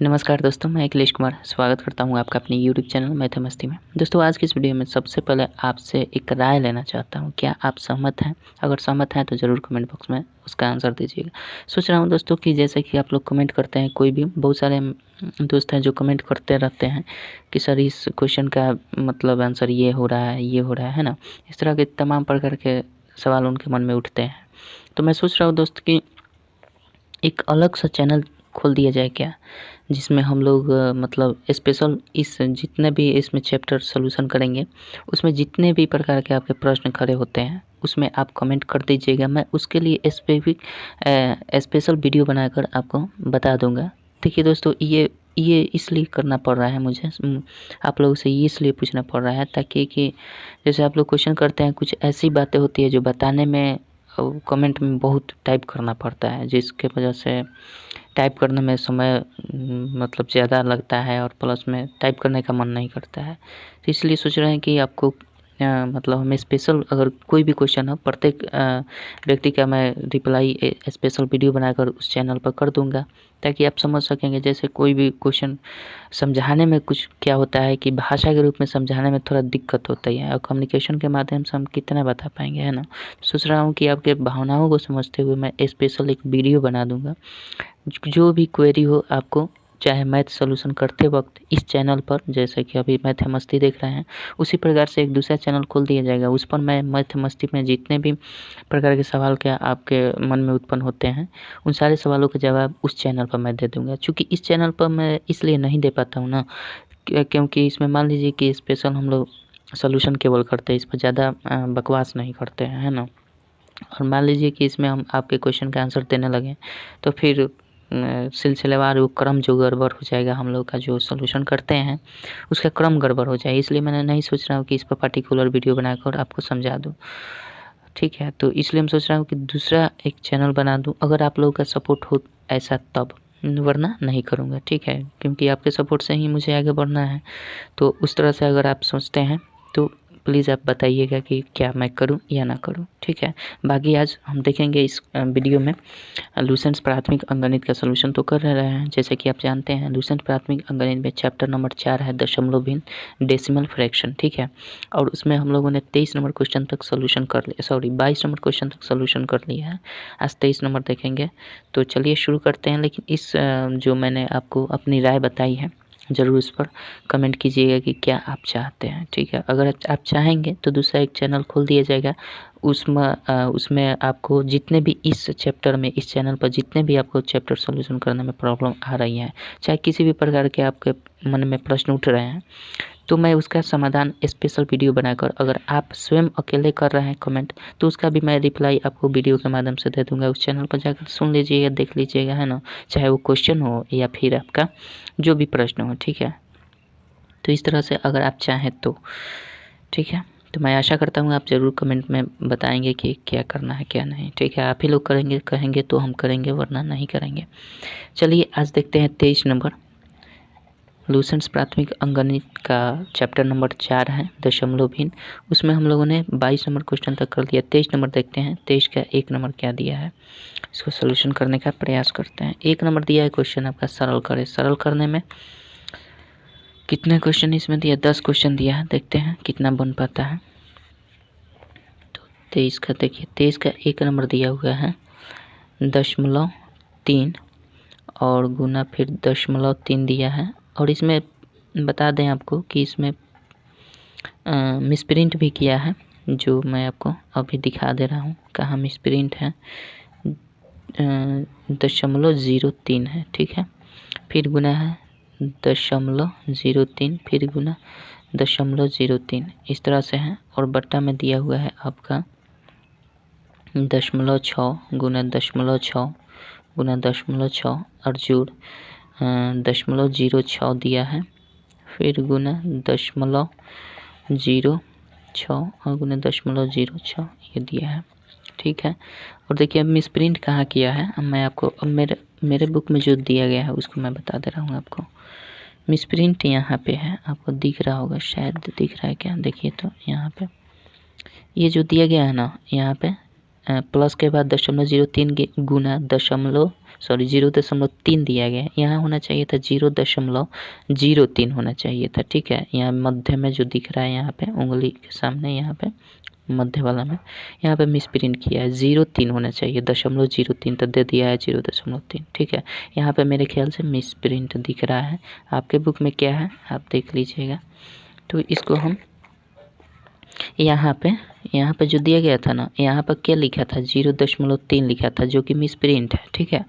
नमस्कार दोस्तों, मैं अखिलेश कुमार स्वागत करता हूं आपका अपने यूट्यूब चैनल मैथ मस्ती में। दोस्तों, आज की इस वीडियो में सबसे पहले आपसे एक राय लेना चाहता हूं। क्या आप सहमत हैं? अगर सहमत हैं तो ज़रूर कमेंट बॉक्स में उसका आंसर दीजिएगा। सोच रहा हूं दोस्तों कि जैसे कि आप लोग कमेंट करते हैं, कोई भी बहुत सारे दोस्त हैं जो कमेंट करते रहते हैं कि सर इस क्वेश्चन का मतलब आंसर ये हो रहा है, ये हो रहा है ना। इस तरह के तमाम प्रकार के सवाल उनके मन में उठते हैं। तो मैं सोच रहा हूँ दोस्त कि एक अलग सा चैनल खोल दिया जाए क्या, जिसमें हम लोग मतलब स्पेशल इस जितने भी इसमें चैप्टर सॉल्यूशन करेंगे, उसमें जितने भी प्रकार के आपके प्रश्न खड़े होते हैं उसमें आप कमेंट कर दीजिएगा। मैं उसके लिए स्पेशल वीडियो बनाकर आपको बता दूंगा। देखिए दोस्तों, ये इसलिए करना पड़ रहा है मुझे, आप लोगों से ये इसलिए पूछना पड़ रहा है ताकि कि जैसे आप लोग क्वेश्चन करते हैं, कुछ ऐसी बातें होती है जो बताने में कमेंट में बहुत टाइप करना पड़ता है, जिसके वजह से टाइप करने में समय मतलब ज़्यादा लगता है और प्लस में टाइप करने का मन नहीं करता है। तो इसलिए सोच रहे हैं कि आपको मतलब हमें स्पेशल अगर कोई भी क्वेश्चन हो, प्रत्येक व्यक्ति का मैं रिप्लाई स्पेशल वीडियो बनाकर उस चैनल पर कर दूंगा, ताकि आप समझ सकेंगे। जैसे कोई भी क्वेश्चन समझाने में कुछ क्या होता है कि भाषा के रूप में समझाने में थोड़ा दिक्कत होती है, और कम्युनिकेशन के माध्यम से हम कितना बता पाएंगे, है ना। सोच रहा हूँ कि आपके भावनाओं को समझते हुए मैं स्पेशल एक वीडियो बना दूंगा। जो भी क्वेरी हो आपको, चाहे मैथ सॉल्यूशन करते वक्त इस चैनल पर, जैसे कि अभी मैथ मस्ती देख रहे हैं, उसी प्रकार से एक दूसरा चैनल खोल दिया जाएगा। उस पर मैं मैथ मस्ती में जितने भी प्रकार के सवाल क्या आपके मन में उत्पन्न होते हैं, उन सारे सवालों का जवाब उस चैनल पर मैं दे दूंगा। चूँकि इस चैनल पर मैं इसलिए नहीं दे पाता हूँ ना, क्योंकि इसमें मान लीजिए कि स्पेशल हम लोग सॉल्यूशन केवल करते हैं, इस पर ज़्यादा बकवास नहीं करते हैं, है ना। और मान लीजिए कि इसमें हम आपके क्वेश्चन का आंसर देने लगें तो फिर सिलसिलेवार वो क्रम जो गड़बड़ हो जाएगा, हम लोग का जो सॉल्यूशन करते हैं उसका क्रम गड़बड़ हो जाए। इसलिए मैंने नहीं सोच रहा हूँ कि इस पर पर्टिकुलर वीडियो बनाकर आपको समझा दूँ, ठीक है। तो इसलिए मैं सोच रहा हूँ कि दूसरा एक चैनल बना दूँ, अगर आप लोगों का सपोर्ट हो ऐसा तब, वरना नहीं करूँगा, ठीक है। क्योंकि आपके सपोर्ट से ही मुझे आगे बढ़ना है। तो उस तरह से अगर आप सोचते हैं तो प्लीज़ आप बताइएगा कि क्या मैं करूं या ना करूं, ठीक है। बाकी आज हम देखेंगे इस वीडियो में लूसेंट्स प्राथमिक अंकगणित का सलूशन तो कर रहे हैं। जैसे कि आप जानते हैं, लूसेंट्स प्राथमिक अंकगणित में चैप्टर नंबर 4 है दशमलव भिन्न डेसिमल फ्रैक्शन, ठीक है। और उसमें हम लोगों ने 23 नंबर क्वेश्चन तक सॉल्यूशन कर लिया, सॉरी 22 नंबर क्वेश्चन तक सॉल्यूशन कर लिया है। आज 23 नंबर देखेंगे। तो चलिए शुरू करते हैं। लेकिन इस जो मैंने आपको अपनी राय बताई है, ज़रूर उस पर कमेंट कीजिएगा कि क्या आप चाहते हैं, ठीक है। अगर आप चाहेंगे तो दूसरा एक चैनल खोल दिया जाएगा, उसमें आपको जितने भी इस चैप्टर में, इस चैनल पर जितने भी आपको चैप्टर सॉल्यूशन करने में प्रॉब्लम आ रही है, चाहे किसी भी प्रकार के आपके मन में प्रश्न उठ रहे हैं, तो मैं उसका समाधान स्पेशल वीडियो बनाकर, अगर आप स्वयं अकेले कर रहे हैं कमेंट, तो उसका भी मैं रिप्लाई आपको वीडियो के माध्यम से दे दूंगा। उस चैनल पर जाकर सुन लीजिएगा, देख लीजिएगा, है ना। चाहे वो क्वेश्चन हो या फिर आपका जो भी प्रश्न हो, ठीक है। तो इस तरह से अगर आप चाहें तो, ठीक है। तो मैं आशा करता हूँ आप ज़रूर कमेंट में बताएंगे कि क्या करना है क्या नहीं, ठीक है। आप ही लोग करेंगे, कहेंगे तो हम करेंगे, वरना नहीं करेंगे। चलिए आज देखते हैं 23 नंबर लूसेंट्स प्राथमिक अंकगणित का चैप्टर नंबर 4 है दशमलव भिन्न। उसमें हम लोगों ने 22 नंबर क्वेश्चन तक कर लिया। 23 नंबर देखते हैं, 23 का 1 नंबर क्या दिया है, इसको सोल्यूशन करने का प्रयास करते हैं। 1 नंबर दिया है क्वेश्चन आपका सरल करें। सरल करने में कितने क्वेश्चन इसमें दिया, 10 क्वेश्चन दिया है। देखते हैं कितना बन पाता है। तो 23 का देखिए, 23 का 1 नंबर दिया हुआ है 0.3 और गुना फिर 0.3 दिया है। और इसमें बता दें आपको कि इसमें मिसप्रिंट भी किया है, जो मैं आपको अभी दिखा दे रहा हूँ। कहाँ मिसप्रिंट है, 0.03 है, ठीक है। फिर गुना है 0.03, फिर गुना 0.03, इस तरह से है। और बट्टा में दिया हुआ है आपका 0.6 गुना 0.6 गुना 0.6 और जोड़ 0.06 दिया है। फिर गुना 0.06 और गुना 0.06 ये दिया है, ठीक है। और देखिए अब मिसप्रिंट कहाँ किया है, अब मैं आपको, अब मेरे बुक में जो दिया गया है उसको मैं बता दे रहा हूँ आपको। मिसप्रिंट यहाँ पे है, आपको दिख रहा होगा, शायद दिख रहा है क्या, देखिए तो यहाँ पे ये जो दिया गया है ना, यहाँ पे प्लस के बाद 0.03 गुना 0.3 दिया गया है। यहाँ होना चाहिए था 0.03 होना चाहिए था, ठीक है। यहाँ मध्य में जो दिख रहा है यहाँ पे उंगली के सामने, यहाँ पे मध्य वाला में यहाँ पे मिस प्रिंट किया है, 0.3 होना चाहिए, 0.03 तो दे दिया है 0.3, ठीक है। यहाँ पे मेरे ख्याल से मिस प्रिंट दिख रहा है। आपके बुक में क्या है आप देख लीजिएगा। तो इसको हम यहाँ पे जो दिया गया था ना, यहाँ पर क्या लिखा था 0.3 लिखा था, जो कि मिस प्रिंट है, ठीक है।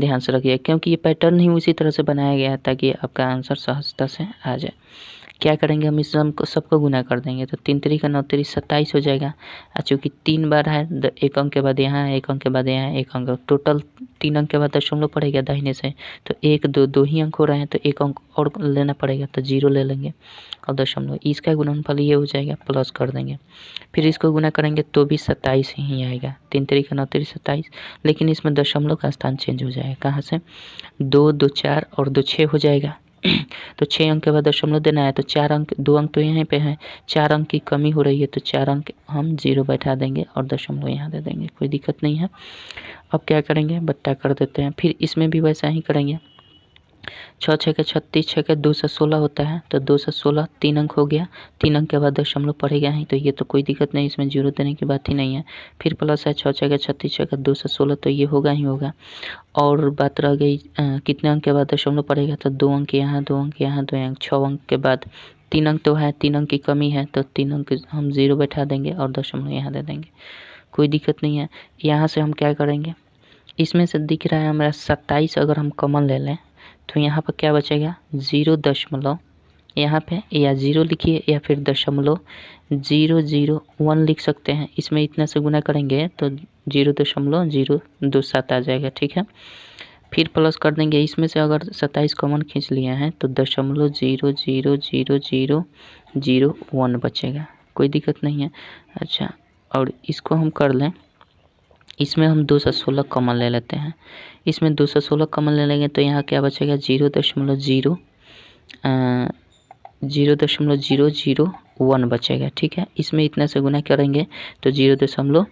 ध्यान से रखिए, क्योंकि ये पैटर्न ही उसी तरह से बनाया गया है ताकि आपका आंसर सहजता से आ जाए। क्या करेंगे हम इस सबको गुना कर देंगे तो 3 3 का 9 3 27 हो जाएगा। चूँकि 3 बार है, 1 अंक के बाद यहाँ है, 1 अंक के बाद यहाँ है, 1 अंक, टोटल 3 अंक के बाद दशमलव पड़ेगा दाहिने से, तो 1 2 2 ही अंक हो रहे हैं, तो 1 अंक और लेना पड़ेगा, तो 0 ले लेंगे और दशमलव, इसका गुणनफल ये हो जाएगा, प्लस कर देंगे। फिर इसको गुना करेंगे तो भी 27 ही आएगा। 3 3 का 9 3 27, लेकिन इसमें दशमलव का स्थान चेंज हो जाएगा। कहाँ से? 2 2 4 और 2 6 हो जाएगा। तो 6 अंक के बाद दशमलव देना है, तो 4 अंक, 2 अंक तो यहीं पे है, 4 अंक की कमी हो रही है, तो 4 अंक हम 0 बैठा देंगे और दशमलव यहाँ दे देंगे, कोई दिक्कत नहीं है। अब क्या करेंगे, बट्टा कर देते हैं। फिर इसमें भी वैसा ही करेंगे। 6 6 के 36, 6 के 2 से 16 होता है, तो 2 से 16 3 अंक हो गया, 3 अंक के बाद दशमलव पड़ेगा ही, तो ये तो कोई दिक्कत नहीं, इसमें 0 देने की बात ही नहीं है। फिर प्लस है 6 6 के 36, 6 के 2 से 16, तो ये होगा ही होगा। और बात रह गई कितने अंक के बाद दशमलव पड़ेगा, तो 2 अंक यहाँ, 2 अंक यहाँ, 2 अंक, 6 अंक के बाद 3 अंक तो है, 3 अंक की कमी है, तो 3 अंक हम 0 बैठा देंगे और दशमलव यहाँ दे देंगे, कोई दिक्कत नहीं है। यहाँ से हम क्या करेंगे, इसमें से दिख रहा है हमारा 27, अगर हम कॉमन ले लें तो यहाँ पर क्या बचेगा, 0 यहाँ पे या 0 लिखिए या फिर 0.001 लिख सकते हैं। इसमें इतना से गुना करेंगे तो 0.027 आ जाएगा, ठीक है। फिर प्लस कर देंगे, इसमें से अगर 27 कॉमन खींच लिया है तो 0.00001 बचेगा, कोई दिक्कत नहीं है। अच्छा, और इसको हम कर लें, इसमें हम 2 से 16 कॉमन ले लेते हैं। इसमें 2 से 16 कॉमन ले लेंगे तो यहाँ क्या बचेगा, 0.001 बचेगा, ठीक है। इसमें इतना से गुना करेंगे तो 0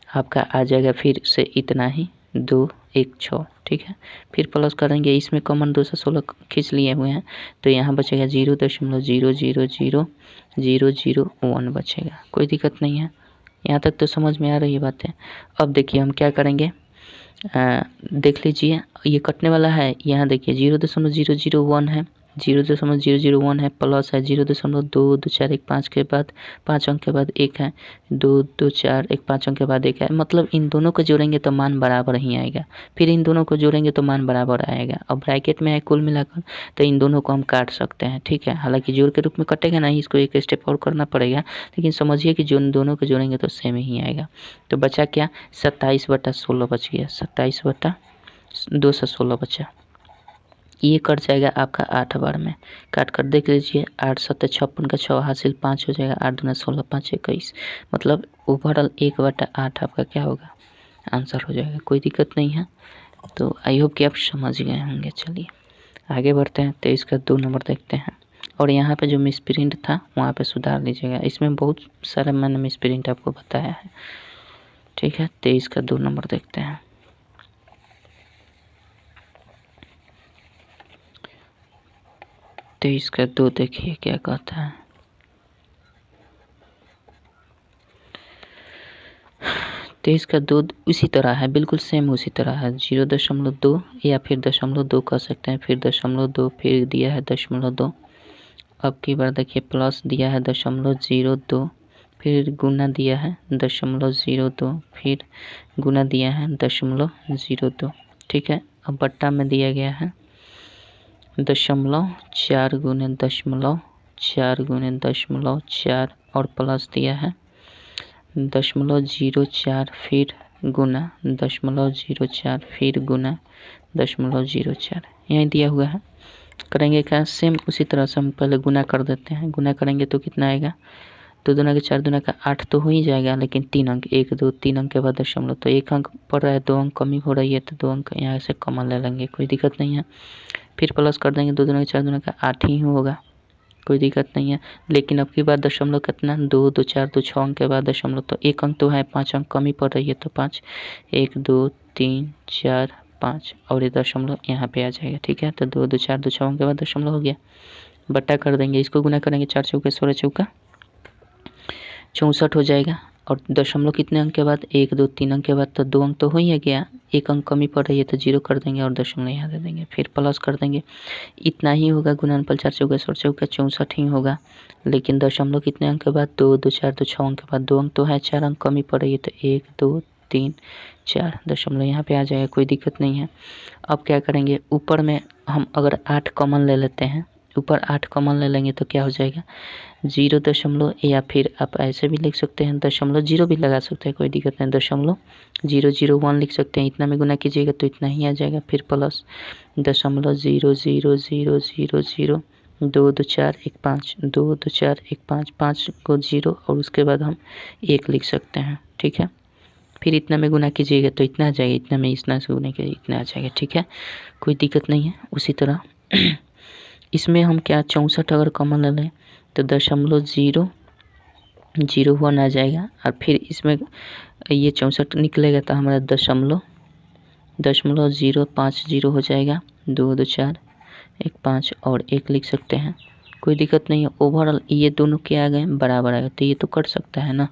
आपका आ जाएगा, फिर से इतना ही 2 1 6, ठीक है। फिर प्लस करेंगे, इसमें कॉमन 2 से 16 खींच लिए हुए हैं, तो यहाँ बचेगा 0.0000001 बचेगा, कोई दिक्कत नहीं है। यहाँ तक तो समझ में आ रही है बातें। अब देखिए हम क्या करेंगे, देख लीजिए ये कटने वाला है, यहाँ देखिए 0.001 है, 0.001 है, प्लस है 0.224 5 के बाद 5 अंक के बाद 1 है, 224 5 अंक के बाद 1 है, मतलब इन दोनों को जोड़ेंगे तो मान बराबर ही आएगा। फिर इन दोनों को जोड़ेंगे तो मान बराबर आएगा। अब ब्रैकेट में है कुल मिलाकर, तो इन दोनों को हम काट सकते हैं, ठीक है। हालांकि जोड़ के रूप में कटेगा नहीं, इसको एक स्टेप और करना पड़ेगा, लेकिन समझिए कि जो दोनों को जोड़ेंगे तो सेम ही आएगा। तो बचा क्या, 27/16 बच गया, 27/2 से 16 बचा। ये कट जाएगा आपका 8 बार में, काट कर देख लीजिए। 8 7 56 का 6 हासिल 5 हो जाएगा, 8 दूना 16 5 21, मतलब ओवरऑल 1/8 आपका क्या होगा, आंसर हो जाएगा, कोई दिक्कत नहीं है। तो आई होप कि आप समझ गए होंगे। चलिए आगे बढ़ते हैं, 23 का 2 नंबर देखते हैं। और यहाँ पे जो मिस प्रिंट था वहाँ पे सुधार लीजिएगा, इसमें बहुत सारा मैंने मिस प्रिंट आपको बताया है, ठीक है। 23 का 2 नंबर देखते हैं। 23 का 2 देखिए क्या कहता है। 23 का 2 उसी तरह है, बिल्कुल सेम उसी तरह है, 0.2 या फिर 0.2 कह सकते हैं, फिर 0.2, फिर दिया है 0.2। अब की बार देखिए प्लस दिया है 0.02, फिर गुना दिया है 0.02, फिर गुना दिया है 0.02, ठीक है। अब बट्टा में दिया गया है 0.4 गुने 0.4 गुने 0.4 और प्लस दिया है 0.04, फिर गुना 0.04, फिर गुना 0.04, यहीं दिया हुआ है। करेंगे क्या, सेम उसी तरह से हम पहले गुना कर देते हैं। गुना करेंगे तो कितना आएगा, 2 दूना के 4 दूना का 8 तो हो ही जाएगा, लेकिन 3 अंक 1 2 3 अंक के बाद दशमलव, तो 1 अंक पड़ रहा है, 2 अंक कमी हो रही है, तो 2 अंक यहाँ से कॉमन ले लेंगे, कोई दिक्कत नहीं है। फिर प्लस कर देंगे, 2 दूना के 4 दूना का 8 ही होगा, कोई दिक्कत नहीं है। लेकिन अब की बार दशमलव कितना 2 2 4 2 6 अंक के बाद दशमलव, तो एक अंक तो है, 5 अंक कम ही पड़ रही है, तो 5 1 2 3 4 5 और ये दशमलव यहाँ पे आ जाएगा। ठीक है, तो 2 2 4 2 6 अंक के बाद दशमलव हो गया, बट्टा कर देंगे, इसको गुना करेंगे 4 चौके 16 चौका 64 हो जाएगा। और दशमलव कितने अंक के बाद 1 2 3 अंक के बाद, तो 2 अंक तो हो ही गया, एक अंक कमी पड़ रही है तो 0 कर देंगे और दशमलव यहाँ दे देंगे, फिर प्लस कर देंगे। इतना ही होगा, गुणनफल 4 चौके 16 चौका 64 ही होगा। लेकिन दशमलव कितने अंक के बाद 2 2 4 2 6 अंक के बाद 2 अंक तो है, 4 अंक कमी पड़ रही है, तो 1 2 3 4 दशमलव यहाँ पे आ जाएगा, कोई दिक्कत नहीं है। अब क्या करेंगे, ऊपर में हम अगर 8 कॉमन ले लेते हैं, ऊपर 8 कॉमन ले लेंगे तो क्या हो जाएगा 0 दशमलव, या फिर आप ऐसे भी लिख सकते हैं दशमलव 0 भी लगा सकते हैं, कोई दिक्कत नहीं, दशमलव 001 लिख सकते हैं। इतना में गुना कीजिएगा तो इतना ही आ जाएगा, फिर प्लस दशमलव 0 0 0 0 0 2 2 4 1 5 2 2 4 1 5 5 को 0 और उसके बाद हम 1 लिख सकते हैं। ठीक है, फिर इतना में गुना कीजिएगा तो इतना आ जाएगा, इतना में इतना से गुना कीजिए इतना आ जाएगा। ठीक है, कोई दिक्कत नहीं है। उसी तरह इसमें हम क्या 64 अगर कॉमन ले लें तो दशमलव 001 आ जाएगा, और फिर इसमें ये 64 निकलेगा तो हमारा दशमलव 050 हो जाएगा, 2 2 4 1 5 और 1 लिख सकते हैं, कोई दिक्कत नहीं है। ओवरऑल ये दोनों क्या आ गए बराबर आ गए, तो ये तो कट सकता है ना,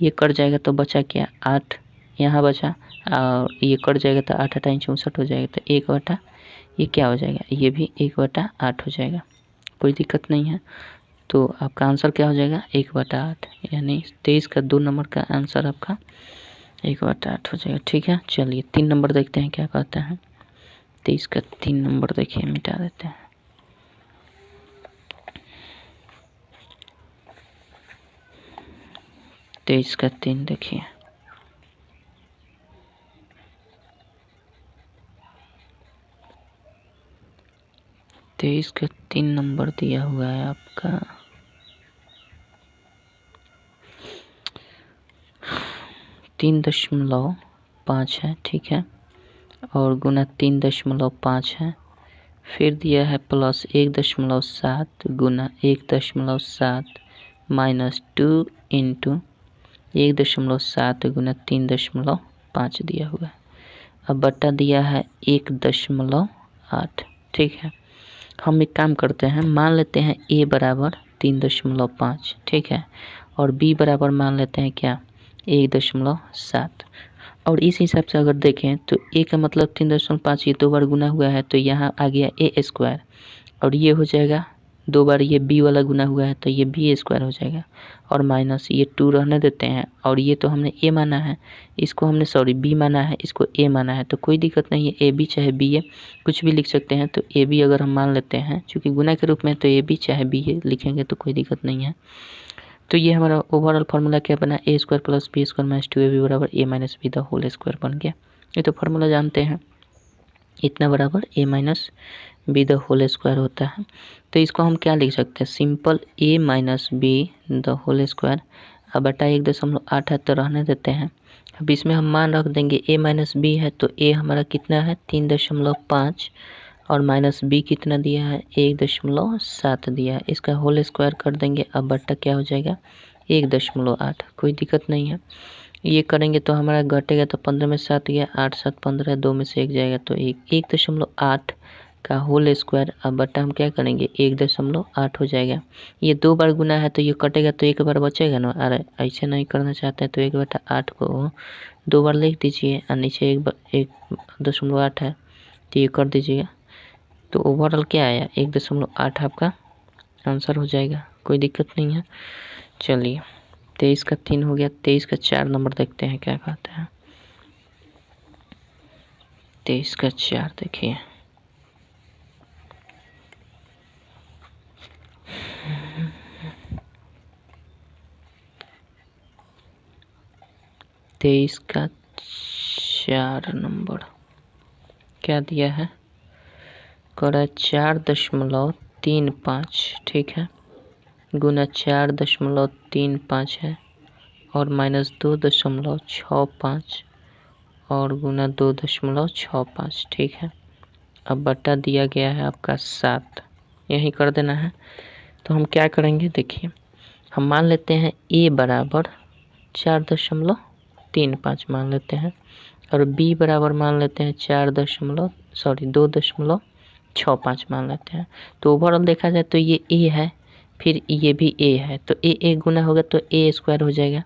ये कट जाएगा तो बचा क्या 8 यहाँ बचा, और ये कट जाएगा तो 8 8 64 हो जाएगा, तो 1 बटा ये क्या हो जाएगा, ये भी 1/8 हो जाएगा, कोई दिक्कत नहीं है। तो आपका आंसर क्या हो जाएगा 1/8, यानी 23 का 2 नंबर का आंसर आपका 1/8 हो जाएगा। ठीक है, चलिए 3 नंबर देखते हैं क्या कहते हैं। 23 का 3 नंबर देखिए, मिटा देते हैं। तेईस का 3 देखिए, तेईस का 3 नंबर दिया हुआ है आपका 3.5 है। ठीक है, और गुना 3.5 है, फिर दिया है प्लस 1.7 गुना 1.7 माइनस 2 इंटू 1.7 गुना 3.5 दिया हुआ है। अब बटा दिया है 1.8। ठीक है, हम एक काम करते हैं, मान लेते हैं a बराबर 3.5। ठीक है, और b बराबर मान लेते हैं क्या 1.7। और इस हिसाब से अगर देखें तो a का मतलब 3.5 ये 2 बार गुना हुआ है, तो यहाँ आ गया a², और ये हो जाएगा 2 बार ये b वाला गुना हुआ है तो ये b² हो जाएगा, और माइनस ये 2 रहने देते हैं, और ये तो हमने a माना है, इसको हमने b माना है, इसको a माना है, तो कोई दिक्कत नहीं है, ab चाहे ba कुछ भी लिख सकते हैं। तो ab अगर हम मान लेते हैं चूँकि गुना के रूप में, तो ab चाहे ba लिखेंगे तो कोई दिक्कत नहीं है। तो ये हमारा ओवरऑल फार्मूला क्या बना a² plus b² minus 2ab बराबर a minus b the whole square बन गया। ये तो फार्मूला जानते हैं, इतना बराबर a minus B the whole square होता है। तो इसको हम क्या लिख सकते हैं, simple a minus B the whole square, अब बटा 1.8 है तो रहने देते हैं। अब इसमें हम मान रख देंगे a माइनस बी है, तो a हमारा कितना है 3.5 और माइनस बी कितना दिया है 1.7 दिया है, इसका होल स्क्वायर कर देंगे, अब बटा क्या हो जाएगा 1.8, कोई दिक्कत नहीं है। ये करेंगे तो हमारा घटेगा, तो 15 में 7 गया, 8 7 15, 2 में से 1 जाएगा, तो 1.8 का होल स्क्वायर, अब बटा हम क्या करेंगे 1.8 हो जाएगा। ये 2 बार गुना है तो ये कटेगा तो 1 बार बचेगा ना, अरे ऐसे नहीं करना चाहते हैं तो 1/8 को 2 बार लिख दीजिए, और नीचे 1.8 है तो ये कर दीजिएगा, तो ओवरऑल क्या आया 1.8 आपका आंसर हो जाएगा, कोई दिक्कत नहीं है। चलिए 23 का 3 हो गया, 23 का 4 नंबर देखते हैं क्या कहते हैं। 23 का 4 देखिए, तेईस का 4 नंबर क्या दिया है, करा 4.35। ठीक है, गुना 4.35 है, और माइनस 2.65 और गुना 2.65। ठीक है, अब बटा दिया गया है आपका 7, यही कर देना है, तो हम क्या करेंगे, देखिए हम मान लेते हैं a बराबर 4.35 मान लेते हैं और b बराबर मान लेते हैं 2.65 मान लेते हैं। तो ओवरऑल देखा जाए तो ये a है, फिर ये भी a है, तो a गुना होगा तो a स्क्वायर हो जाएगा,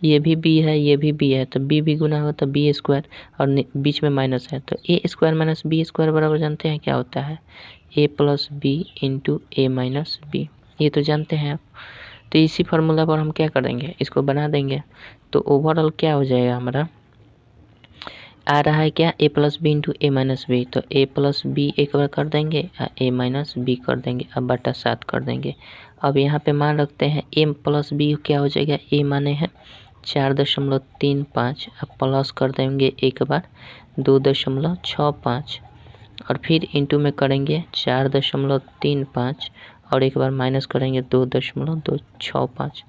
ये भी b है, ये भी b है, तो b भी गुना होगा तो b स्क्वायर, और बीच में माइनस है तो a square minus b square बराबर जानते हैं क्या होता है, a plus b into a minus b, ये तो जानते हैं आप। तो इसी फार्मूला पर हम क्या करेंगे, इसको बना देंगे। तो ओवरऑल क्या हो जाएगा, हमारा आ रहा है क्या, a plus B into A minus B, तो a प्लस बी एक बार कर देंगे और a माइनस बी कर देंगे, अब बटा 7 कर देंगे। अब यहाँ पे मान रखते हैं a प्लस बी क्या हो जाएगा, a माने हैं 4.35, अब प्लस कर देंगे एक बार 2.65 और फिर इंटू में करेंगे 4.35 और एक बार माइनस करेंगे 2.265।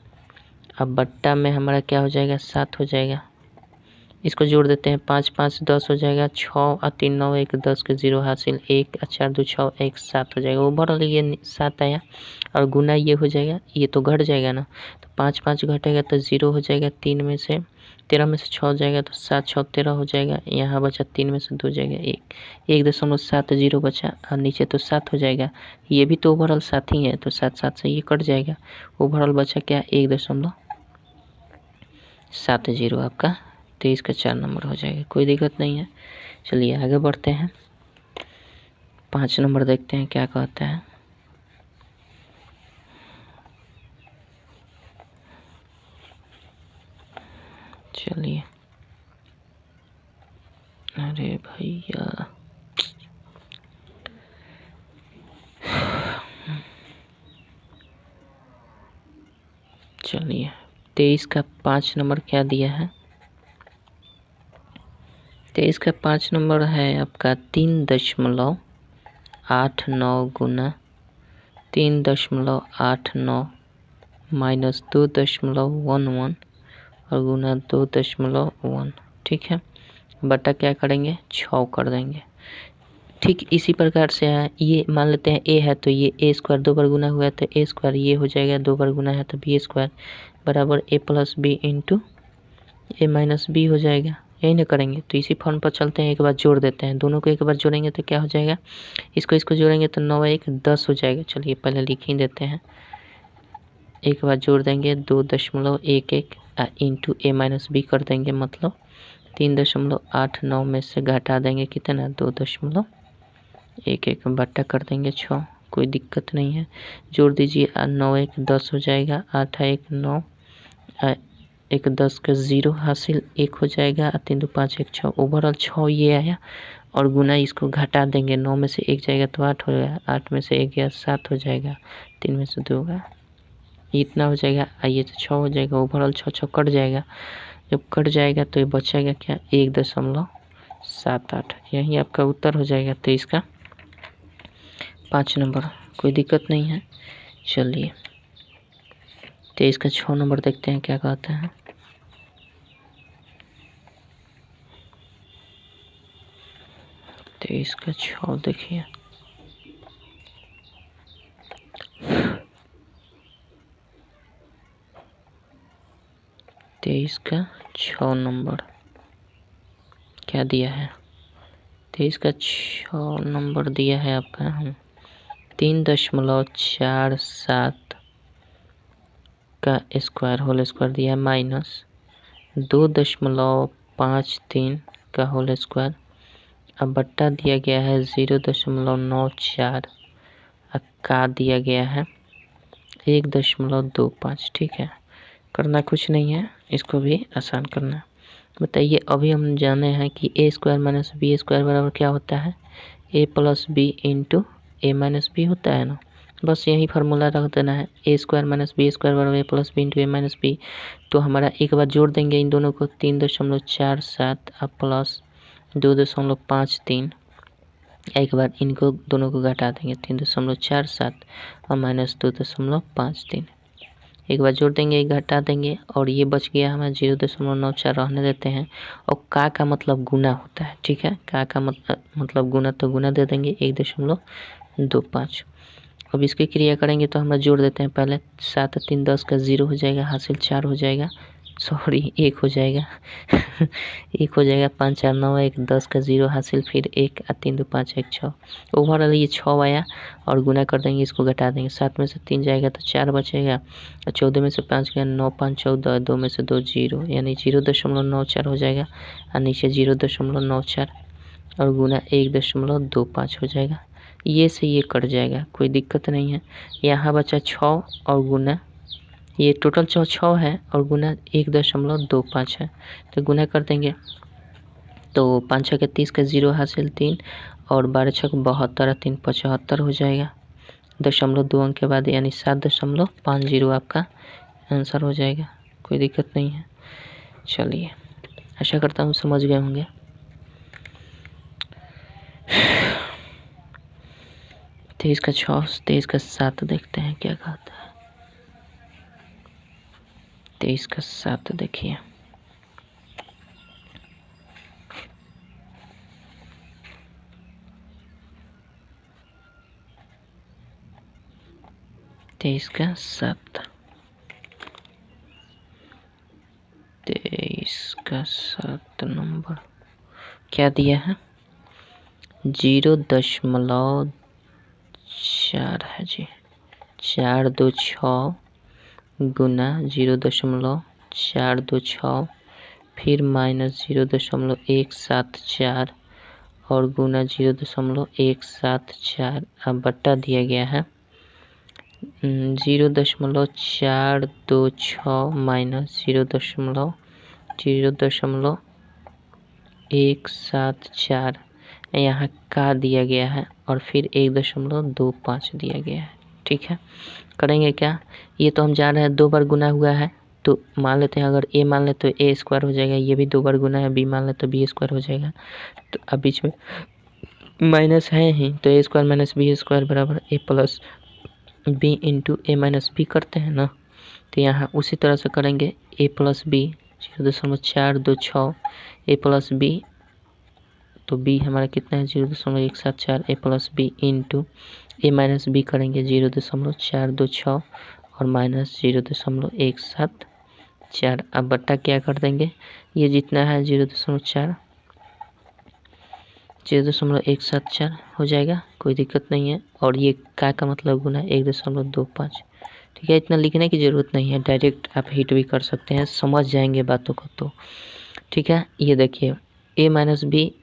अब बट्टा में हमारा क्या हो जाएगा, 7 हो जाएगा। इसको जोड़ देते हैं, 5 5 10 हो जाएगा, 6 और 3 9 1 10 के 0 हासिल, 1 4 2 6 1 7 हो जाएगा। ओवरऑल ये 7 आया और गुना ये हो जाएगा, ये तो घट जाएगा ना, तो 5 5 घटेगा तो 0 हो जाएगा, 13 में से 6 हो जाएगा तो 7 6 13 हो जाएगा, यहाँ बचा 3 में से 2 जाएगा 1.70 बचा और नीचे तो 7 हो जाएगा, ये भी तो ओवरऑल 7 ही है, तो 7 7 से ये कट जाएगा। ओवरऑल बचा क्या, 1.70 आपका 23 का 4 नंबर हो जाएगा, कोई दिक्कत नहीं है। चलिए आगे बढ़ते हैं, 5 नंबर देखते हैं क्या कहता है। चलिए, अरे भैया चलिए 23 का 5 नंबर क्या दिया है, 23 का 5 नंबर है आपका 3.89 गुना 3.89 माइनस 2.11 और गुना 2.1, ठीक है, बटा क्या करेंगे 6 कर देंगे। ठीक इसी प्रकार से है, ये मान लेते हैं a है तो ये a स्क्वायर 2 बार गुना हुआ है तो a स्क्वायर, ये हो जाएगा 2 बार गुना है तो b स्क्वायर बराबर a plus B into a minus B हो जाएगा, यही ना करेंगे। तो इसी फॉर्म पर चलते हैं, एक बार जोड़ देते हैं, दोनों को एक बार जोड़ेंगे तो क्या हो जाएगा, इसको जोड़ेंगे तो 9 1 10 हो जाएगा। चलिए पहले लिख ही देते हैं, एक बार जोड़ देंगे 2.11 इंटू a माइनस बी कर देंगे, मतलब 3.89 में से घटा देंगे कितना 2.11 बट्टा कर देंगे 6, कोई दिक्कत नहीं है। जोड़ दीजिए 9 1 10 हो जाएगा, 8 1 9 1 10 का 0 हासिल 1 हो जाएगा, 3 2 5 1 6, ओवरऑल 6 ये आया और गुना इसको घटा देंगे, 9 में से 1 जाएगा तो 8 हो जाएगा, 8 में से 1 गया 7 हो जाएगा, 3 में से 2 होगा, इतना हो जाएगा, आइए तो 6 हो जाएगा, ओवरऑल 6 6 कट जाएगा। जब कट जाएगा तो ये बचेगा क्या 1.78, यही आपका उत्तर हो जाएगा 23 का 5 नंबर, कोई दिक्कत नहीं है। चलिए 23 का 6 नंबर देखते हैं क्या कहता है। तेईस का 6 देखिए, तेईस का 6 नंबर क्या दिया है, 23 का 6 नंबर दिया है आपका 3.47 का स्क्वायर होल स्क्वायर दिया है माइनस 2.53 का होल स्क्वायर, अब बट्टा दिया गया है 0.94 का दिया गया है 1.25, ठीक है, करना कुछ नहीं है, इसको भी आसान करना। बताइए अभी हम जाने हैं कि a square minus B square बराबर क्या होता है, a plus B into A minus B होता है ना, बस यही फार्मूला रख देना है, a square minus B square बराबर a plus B into A minus B. तो हमारा एक बार जोड़ देंगे इन दोनों को 3.47 अब प्लस 2.53, एक बार इनको दोनों को घटा देंगे 3.47 और माइनस 2.53, एक बार जोड़ देंगे एक घटा देंगे और ये बच गया हमें 0.94 रहने देते हैं। और का मतलब गुना होता है, ठीक है, का मतलब गुना, तो गुना दे देंगे 1.25 अब इसकी क्रिया करेंगे तो हम जोड़ देते हैं। पहले 7 3 10 का 0 हो जाएगा, हासिल 4 हो जाएगा, सॉरी 1 हो जाएगा 1 हो जाएगा, 5 4 9 1 10 का 0 हासिल, फिर 1 3 2 5 1 6। ओवरऑल ये 6 आया और गुना कर देंगे, इसको घटा देंगे। 7 में से 3 जाएगा तो 4 बचेगा, 14 में से 5 गया 9 5 14, 2 में से 2 0, यानी 0.94 हो जाएगा और नीचे 0.94 और गुना 1.25 हो जाएगा। ये से ये कट जाएगा, कोई दिक्कत नहीं है। यहाँ बचा 6 और गुना, ये टोटल 6 है और गुना 1.25 है, तो गुना कर देंगे तो 5 6 के 30 का 0 हासिल 3 और 12 6 72 3 75 हो जाएगा। 0.2 अंक के बाद यानी 7.50 आपका आंसर हो जाएगा, कोई दिक्कत नहीं है। चलिए, आशा करता हूँ समझ गए होंगे। तेईस का 6 23 का 7 देखते हैं क्या कहता है। 23 का 7 देखिए, तेईस का 7 नंबर क्या दिया है, 0.4 है जी। 426 गुना 0.426 फिर माइनस 0.174 और गुना 0.174 अब बट्टा दिया गया है 0.426 माइनस 0.174 यहाँ का दिया गया है और फिर 1.25 दिया गया है। ठीक है, करेंगे क्या, ये तो हम जान रहे हैं 2 बार गुना हुआ है, तो मान लेते हैं अगर a मान ले तो a स्क्वायर हो जाएगा, ये भी 2 बार गुना है, b मान ले तो b स्क्वायर हो जाएगा। तो अब बीच में माइनस है ही, तो a square minus b square बराबर a plus b into a minus b करते हैं ना। तो यहाँ उसी तरह से करेंगे, a plus b 0.426 a plus b, तो b हमारा कितना है 0.174 a plus b into a minus b करेंगे 0.426 और माइनस 0.174। अब बट्टा क्या कर देंगे, ये जितना है 0.174 हो जाएगा, कोई दिक्कत नहीं है। और ये का मतलब गुना 1.25। ठीक है, इतना लिखने की ज़रूरत नहीं है, डायरेक्ट आप हिट भी कर सकते हैं, समझ जाएंगे बातों को तो। ठीक है, ये देखिए a माइनस बी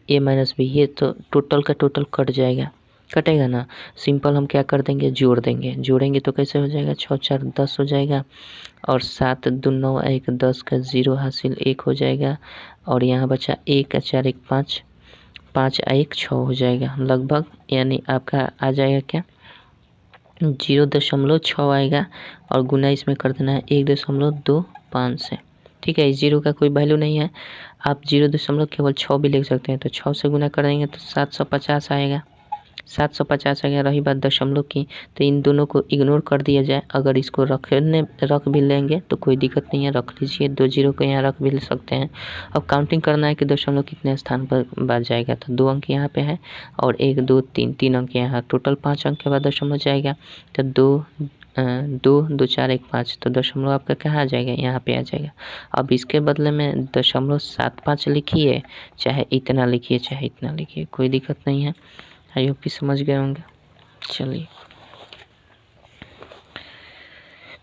ये तो टोटल का टोटल कट जाएगा, कटेगा ना। सिंपल हम क्या कर देंगे, जोड़ेंगे तो कैसे हो जाएगा, 6 4 10 हो जाएगा और 7 2 9 1 10 का 0 हासिल 1 हो जाएगा और यहाँ बचा 1 4 1 5 5 1 6 हो जाएगा लगभग, यानी आपका आ जाएगा क्या 0.6 आएगा और गुना इसमें कर देना है 1.25 से। ठीक है, इस 0 का कोई वैल्यू नहीं है, आप 0 केवल 6 भी लिख सकते हैं, तो 6 से गुना करेंगे तो 750 आएगा। 750 आएगा। रही बात दशमलव की, तो इन दोनों को इग्नोर कर दिया जाए, अगर इसको रख भी लेंगे तो कोई दिक्कत नहीं है, रख लीजिए, 2 0 को यहाँ रख भी ले सकते हैं। अब काउंटिंग करना है कि दशमलव कितने स्थान पर बाद जाएगा, तो 2 अंक यहाँ पे है और 1 2 3 अंक यहाँ, टोटल 5 अंक के बाद दशमलव जाएगा, तो 2 2 4 1 5, तो दशमलव आपका कहाँ आ जाएगा, यहाँ पे आ जाएगा। अब इसके बदले में 0.75 लिखिए, चाहे इतना लिखिए चाहे इतना लिखिए, कोई दिक्कत नहीं है। आई होप कि समझ गए होंगे। चलिए,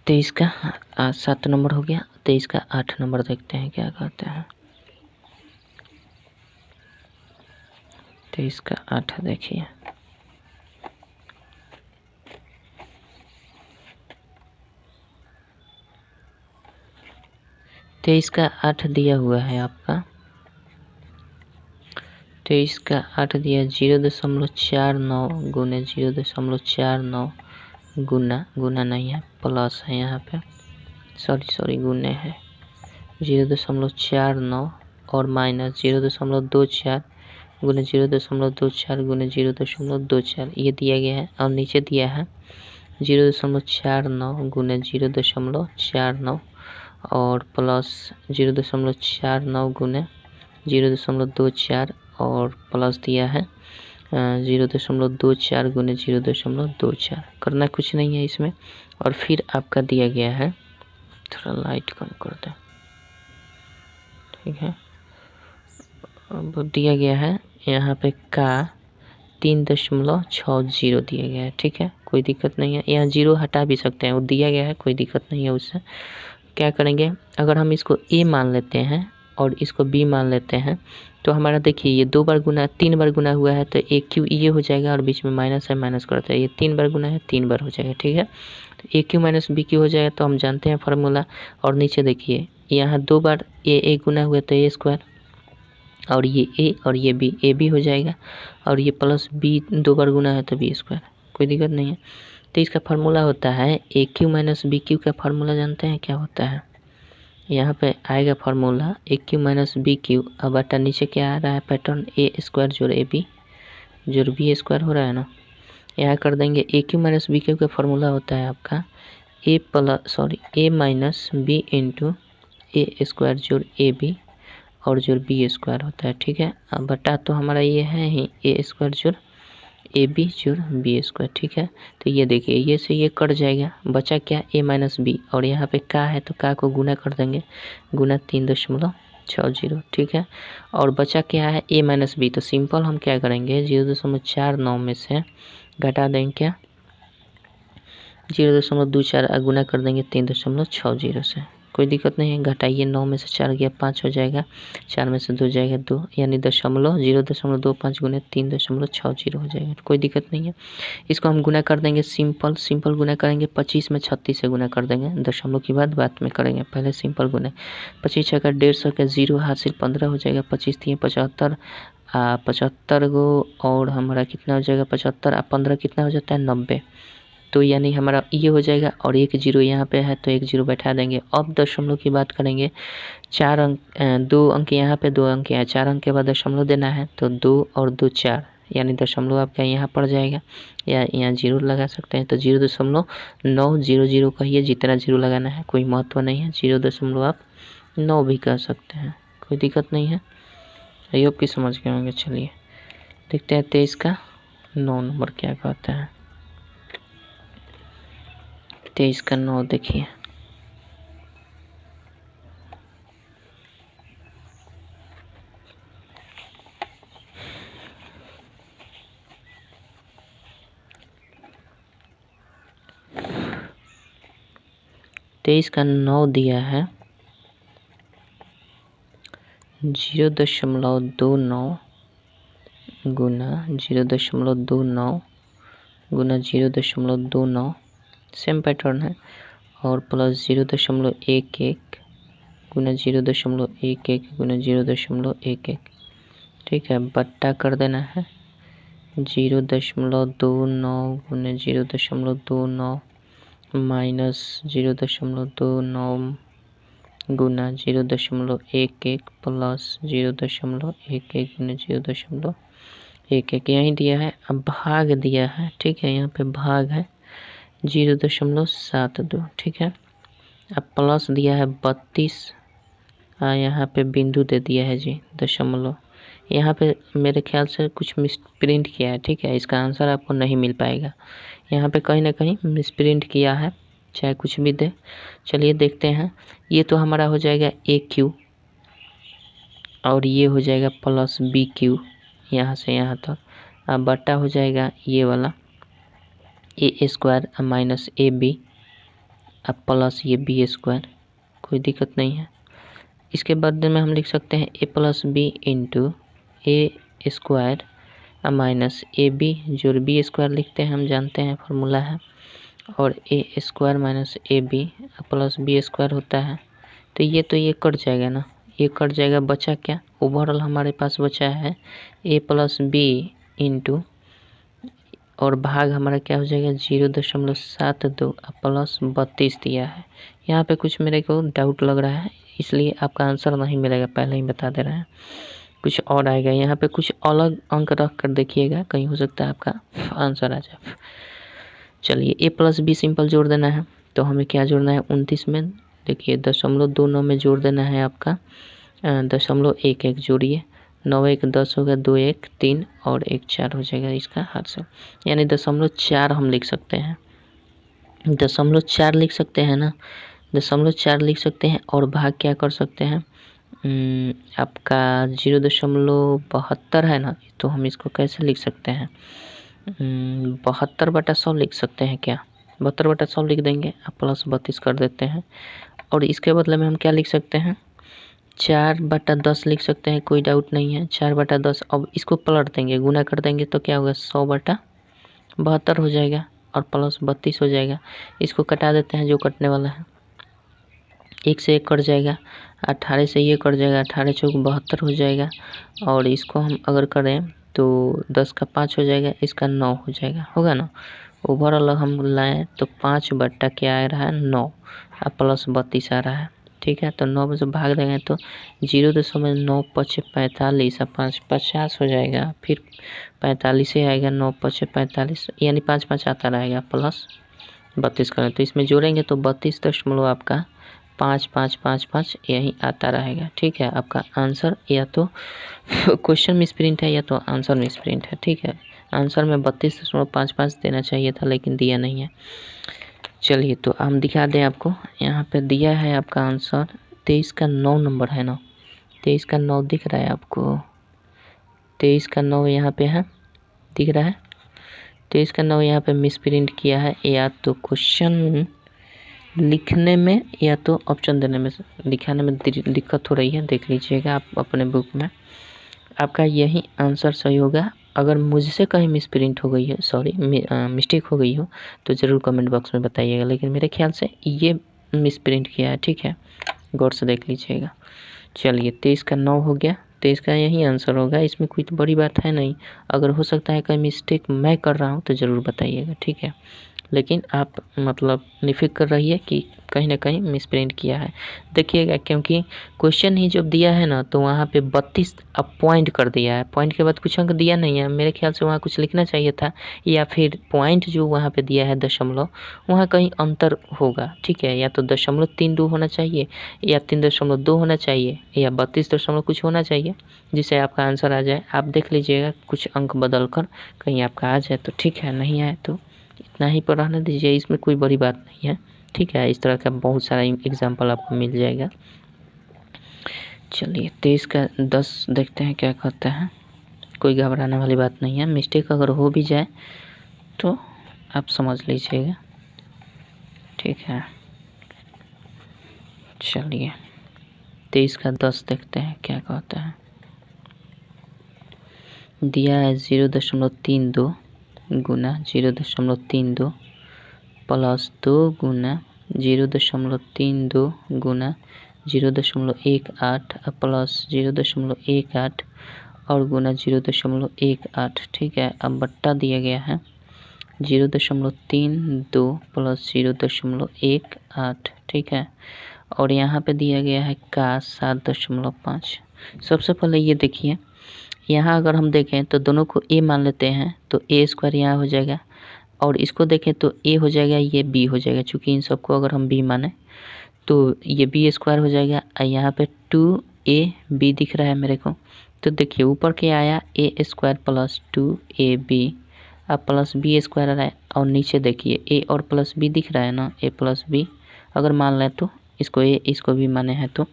23 का 7 नंबर हो गया, 23 का 8 नंबर देखते हैं क्या कहते हैं। 23 का 8 देखिए, तेईस का 8 दिया हुआ है आपका, 23 का 8 दिया 0.49 गुने 0.49 गुना नहीं है, प्लस है यहाँ पे, सॉरी गुने है 0.49 और माइनस 0.24 गुने 0.24 गुने 0.24 ये दिया गया है, और नीचे दिया है 0.49 गुने 0.49 और प्लस 0.49 गुने 0.24 और प्लस दिया है 0.24 गुने 0.24 करना कुछ नहीं है इसमें। और फिर आपका दिया गया है, थोड़ा लाइट कम कर दें, ठीक है। अब दिया गया है यहाँ पे का 3.60 दिया गया है, ठीक है, कोई दिक्कत नहीं है। यहाँ 0 हटा भी सकते हैं, वो दिया गया है, कोई दिक्कत नहीं है उससे। क्या करेंगे, अगर हम इसको a मान लेते हैं और इसको b मान लेते हैं तो हमारा देखिए ये 2 बार गुना 3 बार गुना हुआ है तो a क्यू ये हो जाएगा और बीच में माइनस है, माइनस करते हैं, ये 3 बार गुना है 3 बार हो जाएगा, ठीक है। तो a Q minus b Q हो जाएगा, तो हम जानते हैं फार्मूला। और नीचे देखिए यहाँ 2 बार a गुना हुआ तो a स्क्वायर, और ये a और ये b, a भी हो जाएगा, और ये प्लस b 2 बार गुना है तो b स्क्वायर, कोई दिक्कत नहीं है। तो इसका फार्मूला होता है ए क्यू माइनस बी क्यू का फार्मूला जानते हैं क्या होता है। यहाँ पे आएगा फार्मूला ए क्यू माइनस बी क्यू, अब बटा नीचे क्या आ रहा है पैटर्न ए स्क्वायर जोड़ ए बी जोड़ बी स्क्वायर हो रहा है ना। यहाँ कर देंगे ए क्यू माइनस बी क्यू का फार्मूला होता है आपका ए minus B into a square जोड़ ए बी और जोड़ बी स्क्वायर होता है, ठीक है। अब बटा तो हमारा ये है ही ए स्क्वायर जोड़ ए बी जोड़ बी स्क्वायर, ठीक है। तो ये देखिए ये से ये कट जाएगा, बचा क्या a माइनस बी, और यहाँ पे का है तो का को गुना कर देंगे, गुना 3.60, ठीक है। और बचा क्या है a माइनस बी, तो सिंपल हम क्या करेंगे 0.49 में से घटा देंगे क्या 0.24 गुना कर देंगे 3.60 से, कोई दिक्कत नहीं है। घटाइए 9 में से 4 गया 5 हो जाएगा, 4 में से 2 जाएगा 2, यानी 0.25 गुने 3.60 हो जाएगा, कोई दिक्कत नहीं है। इसको हम गुना कर देंगे, सिंपल गुना करेंगे, 25 में 36 से गुना कर देंगे, दशमलव की बात में करेंगे, पहले सिंपल गुना। 25 का 150 का 0 हासिल 15 हो जाएगा, 25 3 75, 75 गो और हमारा कितना हो जाएगा 75, 15 कितना हो जाता है 90, तो यानी हमारा ये हो जाएगा। और 1 0 यहाँ पे है तो 1 0 बैठा देंगे। अब दशमलव की बात करेंगे, 4 अंक 2 अंक यहाँ पे 2 अंक यहाँ, 4 अंक के बाद दशमलव देना है, तो 2 और 2 4, यानी दशमलव आपका यहाँ पड़ जाएगा, या यहाँ 0 लगा सकते हैं। तो 0.900 कहिए, जितना 0 लगाना है कोई महत्व नहीं है, 0.9 भी कह सकते हैं, कोई दिक्कत नहीं है। आई होप कि समझ गए होंगे। चलिए देखते हैं 23 का 9 नंबर क्या कहता है। 23 का 9 देखिए, तेईस का 9 दिया है 0.29 गुना 0.29 गुना 0.29, सेम पैटर्न है, और प्लस 0.11 गुना 0.11 गुना 0.11, ठीक है। बट्टा कर देना है 0.29 गुना 0.29 माइनस 0.29 गुना 0.11 प्लस 0.11 गुना 0.11, यहीं दिया है। अब भाग दिया है, ठीक है, यहाँ पे भाग है 0.72, ठीक है। अब प्लस दिया है 32, यहाँ पे बिंदु दे दिया है जी दशमलव, यहाँ पे मेरे ख्याल से कुछ मिस प्रिंट किया है, ठीक है, इसका आंसर आपको नहीं मिल पाएगा, यहाँ पे कहीं ना कहीं मिस प्रिंट किया है, चाहे कुछ भी दे। चलिए देखते हैं, ये तो हमारा हो जाएगा ए क्यू और ये हो जाएगा प्लस बी क्यू, यहाँ से यहाँ तक। अब बट्टा हो जाएगा ये वाला ए स्क्वायर माइनस ए बी, अब प्लस ये बी स्क्वायर, कोई दिक्कत नहीं है। इसके बदले में हम लिख सकते हैं a plus B into a square minus a b जोड़ बी स्क्वायर लिखते हैं, हम जानते हैं फार्मूला है, और a square minus a b plus b square होता है। तो ये कट जाएगा ना, ये कट जाएगा, बचा क्या ओवरऑल हमारे पास बचा है ए प्लस बी इंटू, और भाग हमारा क्या हो जाएगा 0.72 प्लस 32 दिया है। यहाँ पे कुछ मेरे को डाउट लग रहा है, इसलिए आपका आंसर नहीं मिलेगा, पहले ही बता दे रहे हैं, कुछ और आएगा। यहाँ पे कुछ अलग अंक रख कर देखिएगा, कहीं हो सकता है आपका आंसर आ जाए। चलिए ए प्लस बी सिंपल जोड़ देना है, तो हमें क्या जोड़ना है 29 में, देखिए 0.29 में जोड़ देना है आपका 0.11 जोड़िए 9 1 10 हो गया, 2 1 3 और 1 4 हो जाएगा इसका हाथ से, यानी 0.4 हम लिख सकते हैं, 0.4 लिख सकते हैं ना, 0.4 लिख सकते हैं। और भाग क्या कर सकते हैं, आपका 0.72 है ना, तो हम इसको कैसे लिख सकते हैं, 72/100 लिख सकते हैं क्या, 72/100 लिख देंगे, अब प्लस 32 कर देते हैं। और इसके बदले में हम क्या लिख सकते हैं, 4/10 लिख सकते हैं, कोई डाउट नहीं है, 4/10। अब इसको पलट देंगे, गुना कर देंगे तो क्या होगा, 100/72 हो जाएगा और प्लस 32 हो जाएगा। इसको कटा देते हैं जो कटने वाला है, 1 से 1 कट जाएगा, 18 से ये कट जाएगा, 18 चौक 72 हो जाएगा। और इसको हम अगर करें तो 10 का 5 हो जाएगा, इसका 9 हो जाएगा, होगा ना। ओवरऑल हम लाएँ तो 5 बट्टा क्या आ रहा है, 9 और प्लस 32 आ रहा है, ठीक है। तो 9 में से भाग देंगे तो 0.9 45 और 5 50 हो जाएगा, फिर 45 ही आएगा, 9 5 45, यानी 5 5 आता रहेगा, प्लस 32 करें तो इसमें जोड़ेंगे तो 32 दशमलव आपका 5 5 5 5 यही आता रहेगा, ठीक है। आपका आंसर या तो क्वेश्चन मिसप्रिंट है या तो आंसर मिसप्रिंट है, ठीक है। आंसर में 32.55 देना चाहिए था लेकिन दिया नहीं है। चलिए तो हम दिखा दें आपको, यहाँ पे दिया है आपका आंसर 23 का 9 नंबर है ना, 23 का 9 दिख रहा है आपको, 23 का 9 यहाँ पे है, दिख रहा है। 23 का 9 यहाँ पे मिसप्रिंट किया है, या तो क्वेश्चन लिखने में या तो ऑप्शन देने में, दिखाने में दिक्कत हो रही है, देख लीजिएगा आप अपने बुक में, आपका यही आंसर सही होगा। अगर मुझसे कहीं मिसप्रिंट हो गई है, सॉरी मिस्टेक हो गई हो तो ज़रूर कमेंट बॉक्स में बताइएगा, लेकिन मेरे ख्याल से ये मिसप्रिंट किया है, ठीक है, गौर से देख लीजिएगा। चलिए 23 का 9 हो गया, 23 का यही आंसर होगा, इसमें कोई तो बड़ी बात है नहीं। अगर हो सकता है कहीं मिस्टेक मैं कर रहा हूँ तो ज़रूर बताइएगा, ठीक है। लेकिन आप मतलब निफ़िक्र रहिए कि कहीं ना कहीं मिसप्रिंट किया है, देखिएगा, क्योंकि क्वेश्चन ही जब दिया है ना तो वहाँ पे 32 अब पॉइंट कर दिया है, पॉइंट के बाद कुछ अंक दिया नहीं है, मेरे ख्याल से वहाँ कुछ लिखना चाहिए था, या फिर पॉइंट जो वहाँ पे दिया है दशमलव, वहाँ कहीं अंतर होगा, ठीक है। या तो 0.32 होना चाहिए, या 3.2 होना चाहिए, या 32 कुछ होना चाहिए, जिससे आपका आंसर आ जाए। आप देख लीजिएगा कुछ अंक बदल कर कहीं आपका आ जाए तो ठीक है, नहीं आए तो इतना ही पर रहने दीजिए, इसमें कोई बड़ी बात नहीं है, ठीक है। इस तरह का बहुत सारा एग्जाम्पल आपको मिल जाएगा। चलिए 23 का 10 देखते हैं क्या कहता है, कोई घबराने वाली बात नहीं है, मिस्टेक अगर हो भी जाए तो आप समझ लीजिएगा, ठीक है। चलिए 23 का 10 देखते हैं क्या कहता है, दिया है 0.32 गुना 0.32 प्लस 2 गुना 0.32 गुना 0.18 प्लस 0.18 और गुना 0.18, ठीक है। अब बट्टा दिया गया है 0.32 प्लस 0.18, ठीक है। और यहाँ पे दिया गया है का 7.5। सबसे पहले ये देखिए, यहाँ अगर हम देखें तो दोनों को ए मान लेते हैं तो ए स्क्वायर यहाँ हो जाएगा, और इसको देखें तो ए हो जाएगा, ये बी हो जाएगा, चूँकि इन सबको अगर हम बी माने तो ये बी स्क्वायर हो जाएगा। यहाँ पे 2ab दिख रहा है मेरे को, तो देखिए ऊपर क्या आया, ए स्क्वायर प्लस 2ab, अब प्लस बी स्क्वायर आ रहा है, और नीचे देखिए ए और प्लस बी दिख रहा है ना, ए प्लस बी अगर मान लें तो इसको ए इसको भी माने हैं तो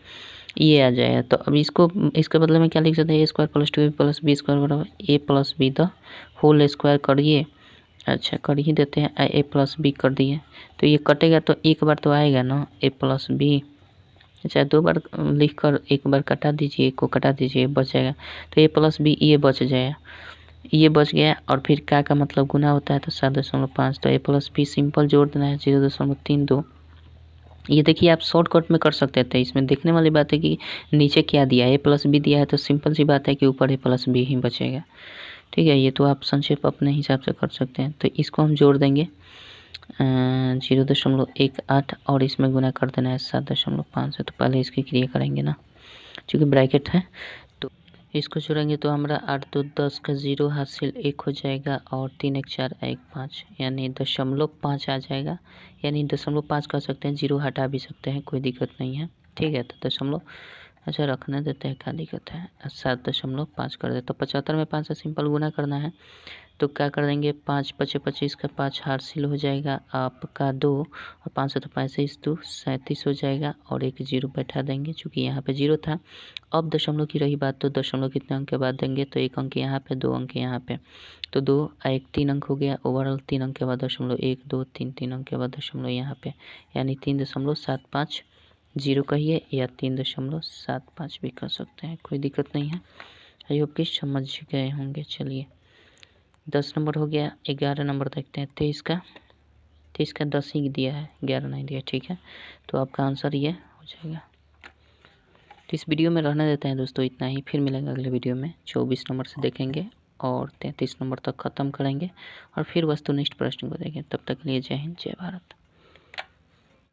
ये आ जाएगा। तो अब इसको इसके बदले में क्या लिख सकते हैं, a square plus 2ab plus b square बराबर a plus b the whole square करिए, अच्छा कर ही देते हैं, ए प्लस बी कर दिए तो ये कटेगा तो एक बार तो आएगा ना ए प्लस बी, अच्छा 2 बार लिख कर एक बार कटा दीजिए, एक को कटा दीजिए, बच जाएगा। तो ए प्लस बी ये बच जाएगा, ये बच गया, और फिर का मतलब गुना होता है तो 7.5, तो ए प्लस बी सिंपल जोड़ देना है 0.32। ये देखिए आप शॉर्टकट में कर सकते थे, इसमें देखने वाली बात है कि नीचे क्या दिया है, ए प्लस बी दिया है तो सिंपल सी बात है कि ऊपर ए प्लस बी ही बचेगा, ठीक है। ये तो आप संक्षेप अपने हिसाब से कर सकते हैं। तो इसको हम जोड़ देंगे 0.18 और इसमें गुना कर देना है 7.5 से, तो पहले इसकी क्रिया करेंगे ना, क्योंकि ब्रैकेट है तो इसको जोड़ेंगे तो हमारा 8 2 10 का 0 हासिल 1 हो जाएगा, और 3 1 4 1 5 यानी 0.5 आ जाएगा, यानी 0.5 कर सकते हैं, 0 हटा भी सकते हैं, कोई दिक्कत नहीं है, ठीक है। तो अच्छा रखने देते हैं, क्या दिक्कत है। 7.5 कर दे तो 75 में 5 से सिंपल गुना करना है। तो क्या कर देंगे, 5 पचे 25 का 5 हासिल हो जाएगा आपका 2 और 5 से तो 35 2 37 हो जाएगा और एक जीरो बैठा देंगे चूँकि यहाँ पे जीरो था। अब दशमलव की रही बात तो दशमलव कितने अंक के बाद देंगे, तो 1 अंक यहाँ पे 2 अंक यहाँ पे, तो 2 1 3 अंक हो गया। ओवरऑल 3 अंक के बाद दशमलव 1 2 3 3 अंक के बाद दशमलव यहाँ पे, यानी 3.75 जीरो कहिए या 3.75 भी कर सकते हैं, कोई दिक्कत नहीं है। आई होप कि समझ गए होंगे। चलिए 10 नंबर हो गया। 11 नंबर देखते हैं। 23 का 10 ही दिया है, 11 नहीं दिया, ठीक है। तो आपका आंसर ये हो जाएगा। तो इस वीडियो में रहने देते हैं दोस्तों, इतना ही। फिर मिलेंगे अगले वीडियो में। 24 नंबर से देखेंगे और 33 नंबर तक ख़त्म करेंगे और फिर वस्तुनिष्ठ प्रश्न को देखेंगे। तब तक के लिए जय हिंद, जय भारत।